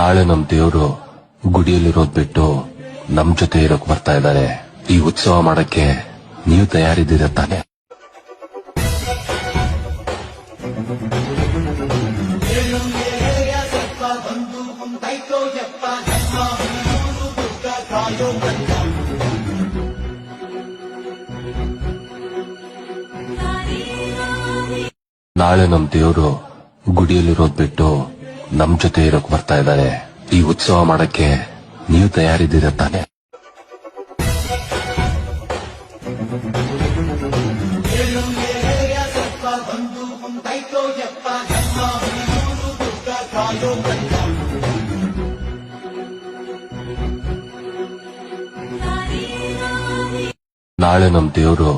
ನಾಳೆ ನಮ್ ದೇವ್ರು ಗುಡಿಯಲ್ಲಿರೋದ್ ಬಿಟ್ಟು ನಮ್ ಜೊತೆ ಇರೋಕ್ ಬರ್ತಾ ಇದ್ದಾರೆ. ಈ ಉತ್ಸವ ಮಾಡಕ್ಕೆ ನೀವು ತಯಾರಿದ್ದೀರ ತಾನೆ? ನಾಳೆ ನಮ್ ದೇವ್ರು ಗುಡಿಯಲ್ಲಿರೋದ್ ಬಿಟ್ಟು ನಮ್ ಜೊತೆ ಇರೋಕ್ ಬರ್ತಾ ಇದ್ದಾರೆ. ಈ ಉತ್ಸವ ಮಾಡಕ್ಕೆ ನೀವು ತಯಾರಿದ್ದೀರ ತಾನೆ? ನಾಳೆ ನಮ್ ದೇವ್ರು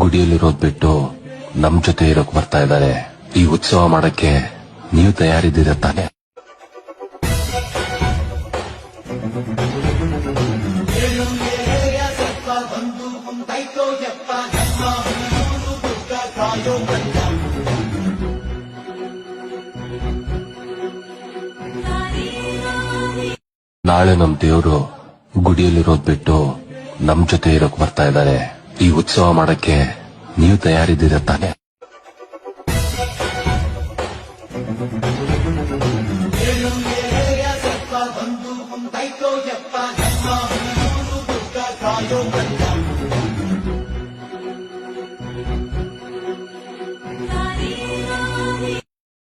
ಗುಡಿಯಲ್ಲಿರೋದ್ ಬಿಟ್ಟು ನಮ್ ಜೊತೆ ಇರೋಕ್ ಬರ್ತಾ ಇದ್ದಾರೆ. ಈ ಉತ್ಸವ ಮಾಡಕ್ಕೆ ನೀವು ತಯಾರಿದ್ದೀರ ತಾನೆ? ನಾಳೆ ನಮ್ ದೇವ್ರು ಗುಡಿಯಲ್ಲಿರೋದ್ ಬಿಟ್ಟು ನಮ್ ಜೊತೆ ಇರೋಕ್ ಬರ್ತಾ ಇದ್ದಾರೆ. ಈ ಉತ್ಸವ ಮಾಡಕ್ಕೆ ನೀವು ತಯಾರಿದ್ದೀರ ತಾನೆ?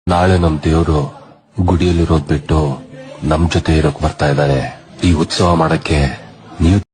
ನಾಳೆ ನಮ್ ದೇವ್ರು ಗುಡಿಯಲ್ಲಿರೋದ್ ಬಿಟ್ಟು ನಮ್ ಜೊತೆ ಇರೋಕ್ ಬರ್ತಾ ಇದ್ದಾರೆ. ಈ ಉತ್ಸವ ಮಾಡಕ್ಕೆ ನೀವು